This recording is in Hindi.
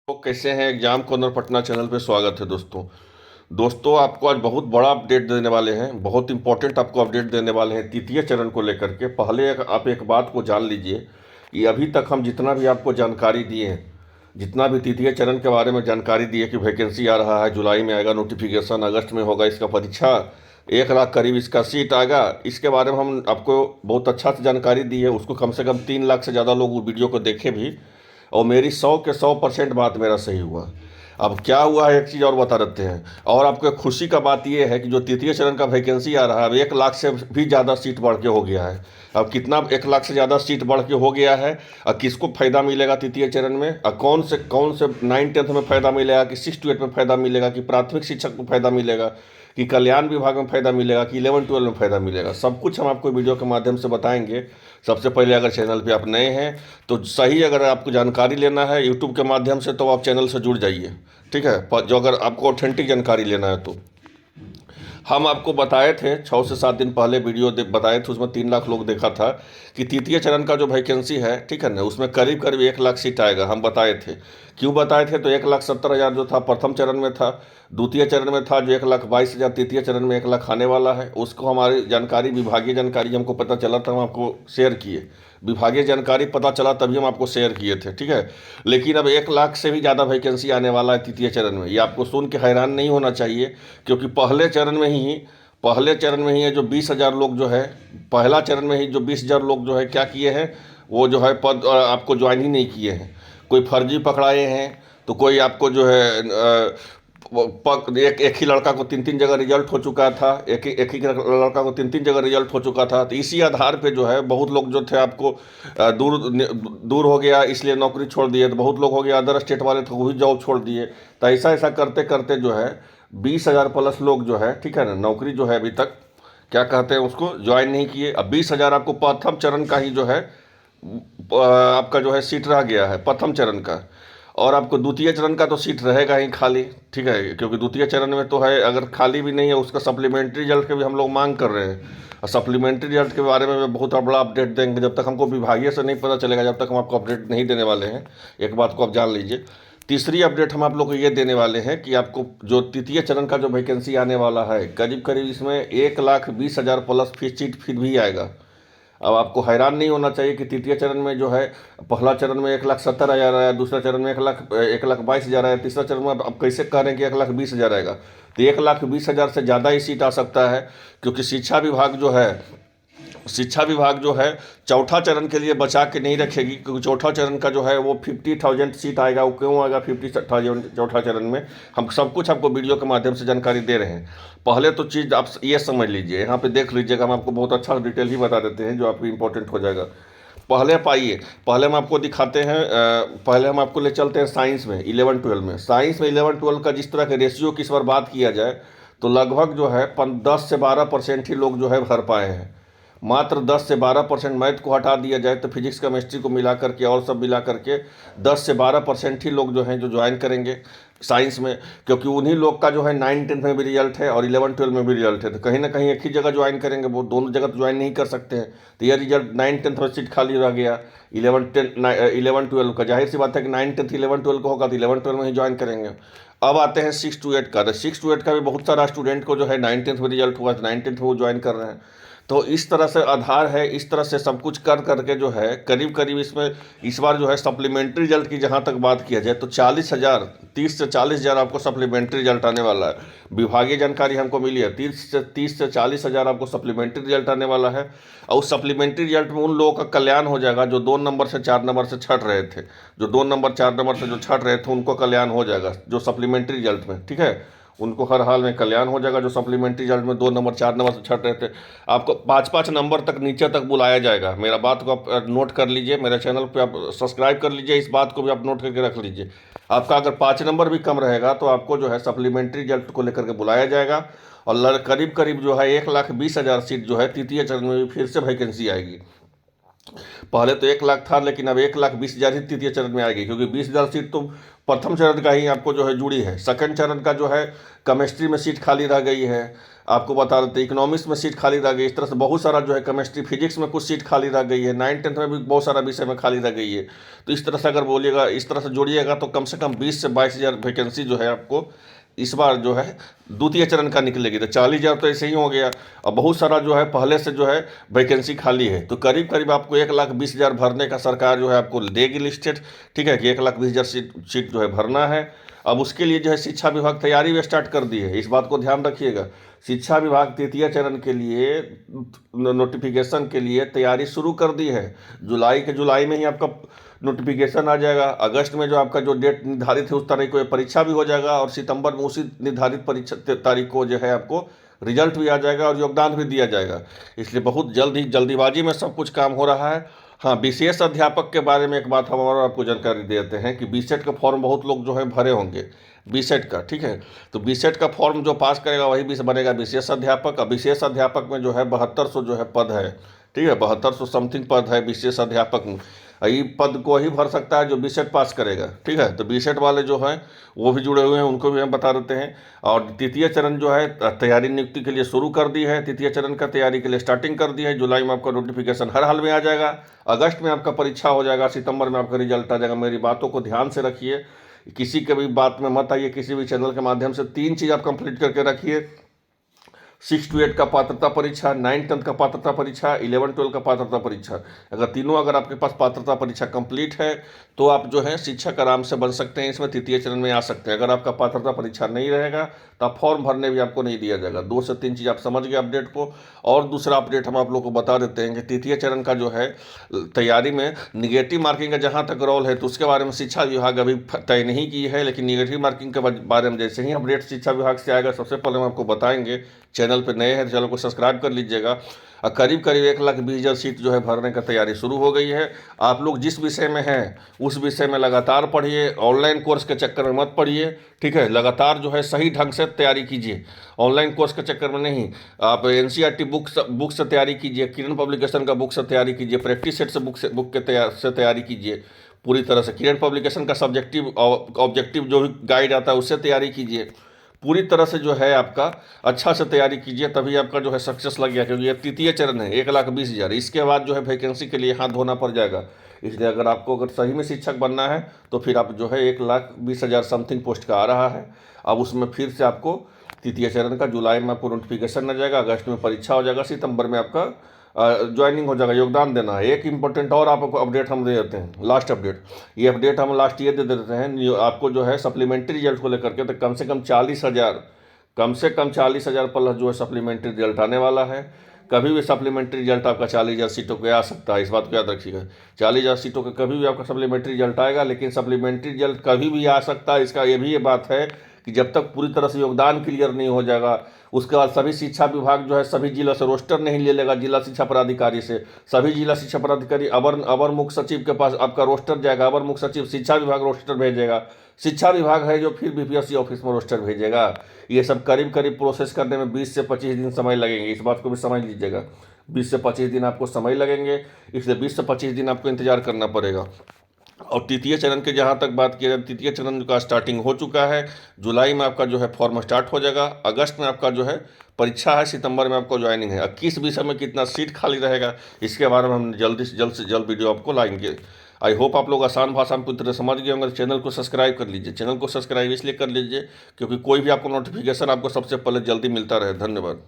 तो कैसे हैं? एग्जाम कॉर्नर पटना चैनल पे स्वागत है दोस्तों। दोस्तों, आपको आज बहुत बड़ा अपडेट देने वाले हैं, बहुत इंपॉर्टेंट आपको अपडेट देने वाले हैं तृतीय चरण को लेकर के। पहले आप एक बात को जान लीजिए कि अभी तक हम जितना भी आपको जानकारी दिए हैं, जितना भी तृतीय चरण के बारे में जानकारी दी है कि वैकेंसी आ रहा है, जुलाई में आएगा नोटिफिकेशन, अगस्त में होगा इसका परीक्षा, 1 लाख करीब इसका सीट आएगा, इसके बारे में हम आपको बहुत अच्छा से जानकारी दी है। उसको कम से कम 3 लाख से ज़्यादा लोग वो वीडियो को देखे भी, और मेरी 100% बात मेरा सही हुआ। अब क्या हुआ है एक चीज़ और बता देते हैं। और आपको खुशी का बात यह है कि जो तृतीय चरण का वैकेंसी आ रहा है, अब 1 लाख से भी ज़्यादा सीट बढ़ के हो गया है। अब कितना 1 लाख से ज़्यादा सीट बढ़ के हो गया है, और किसको फ़ायदा मिलेगा तृतीय चरण में, और कौन से 9th-10th में फ़ायदा मिलेगा, कि 6 to 8 में फ़ायदा मिलेगा, कि प्राथमिक शिक्षक को फ़ायदा मिलेगा, कि कल्याण विभाग में फ़ायदा मिलेगा, कि 11-12 में फ़ायदा मिलेगा, सब कुछ हम आपको वीडियो के माध्यम से बताएंगे। सबसे पहले अगर चैनल पे आप नए हैं तो सही, अगर आपको जानकारी लेना है यूट्यूब के माध्यम से तो आप चैनल से जुड़ जाइए, ठीक है। जो अगर आपको ऑथेंटिक जानकारी लेना है तो हम आपको बताए थे 6 से 7 दिन पहले वीडियो बताए थे, उसमें 3 लाख लोग देखा था कि तृतीय चरण का जो वैकेंसी है, ठीक है ना, उसमें करीब करीब 1 लाख सीट आएगा। हम बताए थे। क्यों बताए थे? तो 1,70,000 जो था प्रथम चरण में था, द्वितीय चरण में था जो 1,22,000, तृतीय चरण में 1 लाख आने वाला है। उसको हमारी जानकारी, विभागीय जानकारी हमको पता चला था, हम आपको शेयर किए। विभागीय जानकारी पता चला तभी हम आपको शेयर किए थे, ठीक है। लेकिन अब 1 लाख से भी ज़्यादा वैकेंसी आने वाला है तृतीय चरण में। ये आपको सुन के हैरान नहीं होना चाहिए, क्योंकि पहले चरण में ही है जो 20,000 लोग जो है, पहला चरण में ही जो 20,000 लोग जो है क्या किए हैं, वो जो है पद आपको ज्वाइन ही नहीं किए हैं। कोई फर्जी पकड़ाए हैं, तो कोई आपको जो है एक ही लड़का को 3-3 जगह रिजल्ट हो चुका था, एक ही लड़का को 3-3 जगह रिजल्ट हो चुका था। तो इसी आधार पे जो है बहुत लोग जो थे आपको दूर दूर हो गया इसलिए नौकरी छोड़ दिए, तो बहुत लोग हो गया अदर स्टेट वाले थे वो भी जॉब छोड़ दिए। तो ऐसा ऐसा करते करते जो है 20,000 प्लस लोग जो है, ठीक है ना, नौकरी जो है अभी तक क्या कहते हैं उसको ज्वाइन नहीं किए। अब 20,000 आपको प्रथम चरण का ही जो है आपका जो है सीट रह गया है प्रथम चरण का, और आपको द्वितीय चरण का तो सीट रहेगा ही खाली, ठीक है। क्योंकि द्वितीय चरण में तो है, अगर खाली भी नहीं है उसका सप्लीमेंट्री रिजल्ट के भी हम लोग मांग कर रहे हैं। और सप्लीमेंट्री रिजल्ट के बारे में बहुत बड़ा अपडेट देंगे, जब तक हमको विभागीय से नहीं पता चलेगा जब तक हम आपको अपडेट नहीं देने वाले हैं। एक बात को आप जान लीजिए। तीसरी अपडेट हम आप लोग को ये देने वाले हैं कि आपको जो तृतीय चरण का जो वैकेंसी आने वाला है, करीब करीब इसमें 1,20,000 प्लस फीस सीट फिर भी आएगा। अब आपको हैरान नहीं होना चाहिए कि तृतीय चरण में जो है, पहला चरण में 1,70,000 आया, दूसरा चरण में 1,22,000 आया, तीसरा चरण में अब कैसे कह रहे हैं कि 1,20,000 आएगा। तो 1,20,000 से ज़्यादा ही सीट आ सकता है, क्योंकि शिक्षा विभाग जो है चौथा चरण के लिए बचा के नहीं रखेगी, क्योंकि चौथा चरण का जो है वो 50,000 सीट आएगा। वो क्यों आएगा 50,000 चौथा चरण में? हम सब कुछ आपको वीडियो के माध्यम से जानकारी दे रहे हैं। पहले तो चीज़ आप ये समझ लीजिए, यहाँ पे देख लीजिएगा, हम आपको बहुत अच्छा डिटेल ही बता देते हैं जो आपको इंपॉर्टेंट हो जाएगा। पहले आप आइए, पहले हम आपको दिखाते हैं, पहले हम आपको ले चलते हैं साइंस में 11-12 में। साइंस में 11-12 का जिस तरह के रेशियो की इस बार बात किया जाए तो लगभग जो है 10 से 12% ही लोग जो है भर पाए हैं। मात्र 10 से 12% मैथ को हटा दिया जाए तो फिजिक्स केमिस्ट्री को मिला करके और सब मिला करके 10 से 12% ही लोग जो हैं जो ज्वाइन करेंगे साइंस में, क्योंकि उन्हीं लोग का जो है 9-10 में भी रिजल्ट है और 11-12 में भी रिजल्ट है। तो कहीं ना कहीं एक ही जगह ज्वाइन करेंगे, वो दोनों जगह तो ज्वाइन नहीं कर सकते हैं। तो यह रिजल्ट 9-10 में सीट खाली रह गया, 11-12 का जाहिर सी बात है कि 9-10 11-12 का होगा तो 11-12 में ही ज्वाइन करेंगे। अब आते हैं 6 to 8 का। तो 6 to 8 का भी बहुत सारा स्टूडेंट को जो है 9-10 में रिजल्ट हुआ तो 9-10 में वो ज्वाइन कर रहे हैं। तो इस तरह से आधार है, इस तरह से सब कुछ कर करके जो है करीब करीब इसमें इस बार जो है सप्लीमेंट्री रिजल्ट की जहाँ तक बात किया जाए तो 40,000, 30 से 40,000 आपको सप्लीमेंट्री रिजल्ट आने वाला है। विभागीय जानकारी हमको मिली है, 30 से 40,000 आपको सप्लीमेंट्री रिजल्ट आने वाला है। और उस सप्लीमेंट्री रिजल्ट में उन लोगों का कल्याण हो जाएगा जो 2 नंबर से 4 नंबर से छट रहे थे, जो 2 नंबर 4 नंबर से जो छट रहे थे उनको कल्याण हो जाएगा जो सप्लीमेंट्री रिजल्ट में, ठीक है। उनको हर हाल में कल्याण हो जाएगा जो सप्लीमेंट्री रिजल्ट में 2 नंबर 4 नंबर से छट रहे थे। आपको 5-5 नंबर तक नीचे तक बुलाया जाएगा। मेरा बात को आप नोट कर लीजिए, मेरे चैनल पे आप सब्सक्राइब कर लीजिए, इस बात को भी आप नोट करके रख लीजिए। आपका अगर 5 नंबर भी कम रहेगा तो आपको जो है सप्लीमेंट्री रिजल्ट को लेकर के बुलाया जाएगा, और करीब करीब जो है 1,20,000 सीट जो है तृतीय चरण में भी फिर से वैकेंसी आएगी। पहले तो 1 लाख था, लेकिन अब 1,20,000 ही तृतीय चरण में आएगी, क्योंकि 20,000 सीट तो प्रथम चरण का ही आपको जो है जुड़ी है। सेकंड चरण का जो है केमिस्ट्री में सीट खाली रह गई है, आपको बता देते हैं इकोनॉमिक्स में सीट खाली रह गई। इस तरह से बहुत सारा जो है केमिस्ट्री फिजिक्स में कुछ सीट खाली रह गई है, 9th 10th में भी बहुत सारा विषय में खाली रह गई है। तो इस तरह से अगर बोलिएगा, इस तरह से जोड़िएगा तो कम से कम 20 से 22,000 वैकेंसी जो है आपको इस बार जो है द्वितीय चरण का निकलेगी। तो 40,000 तो ऐसे ही हो गया। और बहुत सारा जो है पहले से जो है वैकेंसी खाली है, तो करीब करीब आपको 1,20,000 भरने का सरकार जो है आपको देगी लिस्टेड। ठीक है कि 1,20,000 सीट जो है भरना है। अब उसके लिए जो है शिक्षा विभाग तैयारी भी स्टार्ट कर दी है, इस बात को ध्यान रखिएगा। शिक्षा विभाग तृतीय चरण के लिए नोटिफिकेशन के लिए तैयारी शुरू कर दी है। जुलाई में ही आपका नोटिफिकेशन आ जाएगा। अगस्त में जो आपका जो डेट निर्धारित है उस तारीख को परीक्षा भी हो जाएगा, और सितंबर में उसी निर्धारित परीक्षा तारीख को जो है आपको रिजल्ट भी आ जाएगा और योगदान भी दिया जाएगा। इसलिए बहुत जल्दीबाजी में सब कुछ काम हो रहा है। हाँ, विशेष अध्यापक के बारे में एक बात हम और आपको जानकारी देते हैं कि बीसेट का फॉर्म बहुत लोग जो है भरे होंगे, बीसेट का। ठीक है, तो बीसेट का फॉर्म जो पास करेगा वही भी बनेगा विशेष अध्यापक। अब विशेष अध्यापक में जो है 7200 जो है पद है। ठीक है, 7200 समथिंग पद है विशेष अध्यापक में। ये पद को ही भर सकता है जो बीसेट पास करेगा। ठीक है, तो बीसेट वाले जो हैं वो भी जुड़े हुए हैं, उनको भी हम बता देते हैं। और तृतीय चरण जो है तैयारी नियुक्ति के लिए शुरू कर दी है, तृतीय चरण का तैयारी के लिए स्टार्टिंग कर दी है। जुलाई में आपका नोटिफिकेशन हर हाल में आ जाएगा, अगस्त में आपका परीक्षा हो जाएगा, सितंबर में आपका रिजल्ट आ जाएगा। मेरी बातों को ध्यान से रखिए, किसी के भी बात में मत आइए, किसी भी चैनल के माध्यम से 3 चीज़ आप कंप्लीट करके रखिए। 6 to 8 का पात्रता परीक्षा, 9th 10th का पात्रता परीक्षा, 11th 12 का पात्रता परीक्षा। अगर आपके पास पात्रता परीक्षा कंप्लीट है तो आप जो है शिक्षक आराम से बन सकते हैं, इसमें तृतीय चरण में आ सकते हैं। अगर आपका पात्रता परीक्षा नहीं रहेगा तो आप फॉर्म भरने भी आपको नहीं दिया जाएगा। 2 से 3 चीज़ आप समझ गए अपडेट को। और दूसरा अपडेट हम आप लोग को बता देते हैं कि तृतीय चरण का जो है तैयारी में निगेटिव मार्किंग का जहाँ तक रोल है तो उसके बारे में शिक्षा विभाग अभी तय नहीं की है, लेकिन निगेटिव मार्किंग के बारे में जैसे ही अपडेट शिक्षा विभाग से आएगा सबसे पहले हम आपको बताएंगे। चैनल पर नए हैं तो चैनल को सब्सक्राइब कर लीजिएगा। और करीब करीब 1,20,000 सीट जो है भरने का तैयारी शुरू हो गई है। आप लोग जिस विषय में हैं उस विषय में लगातार पढ़िए, ऑनलाइन कोर्स के चक्कर में मत पढ़िए। ठीक है, लगातार जो है सही ढंग से तैयारी कीजिए, ऑनलाइन कोर्स के चक्कर में नहीं। आप NCERT बुक से तैयारी कीजिए, किरण पब्लिकेशन का बुक से तैयारी कीजिए, प्रैक्टिस सेट से बुक के तैयारी कीजिए पूरी तरह से। किरण पब्लिकेशन का सब्जेक्टिव ऑब्जेक्टिव जो भी गाइड आता है उससे तैयारी कीजिए पूरी तरह से। जो है आपका अच्छा से तैयारी कीजिए, तभी आपका जो है सक्सेस लग गया, क्योंकि ये तृतीय चरण है 1,20,000। इसके बाद जो है वैकेंसी के लिए हाथ धोना पड़ जाएगा। इसलिए अगर सही में शिक्षक बनना है तो फिर आप जो है 1,20,000 समथिंग पोस्ट का आ रहा है। अब उसमें फिर से आपको तृतीय चरण का जुलाई में आपको नोटिफिकेशन आ जाएगा, अगस्त में परीक्षा हो जाएगा, सितंबर में आपका ज्वाइनिंग हो जाएगा, योगदान देना है। एक इंपॉर्टेंट और आपको अपडेट हम दे देते हैं, लास्ट अपडेट। ये अपडेट हम लास्ट ये दे देते हैं आपको जो है सप्लीमेंट्री रिजल्ट को लेकर के, तो कम से कम 40,000 प्लस जो है सप्लीमेंट्री रिजल्ट आने वाला है। कभी भी सप्लीमेंट्री रिजल्ट आपका 40,000 सीटों पे आ सकता है, इस बात को याद रखिएगा। 40,000 सीटों का कभी भी आपका सप्लीमेंट्री रिजल्ट आएगा, लेकिन सप्लीमेंट्री रिजल्ट कभी भी आ सकता है। इसका ये बात है कि जब तक पूरी तरह से योगदान क्लियर नहीं हो जाएगा, उसके बाद सभी शिक्षा विभाग जो है सभी जिला से रोस्टर नहीं ले लेगा, जिला शिक्षा पदाधिकारी से। सभी जिला शिक्षा पदाधिकारी अवर मुख्य सचिव के पास आपका रोस्टर जाएगा, अवर मुख्य सचिव शिक्षा विभाग रोस्टर भेजेगा, शिक्षा विभाग है जो फिर BPSC ऑफिस में रोस्टर भेजेगा। ये सब करीब करीब प्रोसेस करने में 20 से 25 दिन समय लगेंगे, इस बात को भी समझ लीजिएगा। 20 से 25 दिन आपको समय लगेंगे, इसलिए 20 से 25 दिन आपको इंतजार करना पड़ेगा। और तृतीय चरण के जहाँ तक बात किया जाए, तृतीय चरण का स्टार्टिंग हो चुका है। जुलाई में आपका जो है फॉर्म स्टार्ट हो जाएगा, अगस्त में आपका जो है परीक्षा है, सितंबर में आपको ज्वाइनिंग है। 21 विषय में कितना सीट खाली रहेगा इसके बारे में हम जल्द से जल्द वीडियो आपको लाएंगे। आई होप आप लोग आसान भाषा में पूरी तरह समझ गए होंगे। चैनल को सब्सक्राइब कर लीजिए, चैनल को सब्सक्राइब इसलिए कर लीजिए क्योंकि कोई भी आपको नोटिफिकेशन आपको सबसे पहले जल्दी मिलता रहे। धन्यवाद।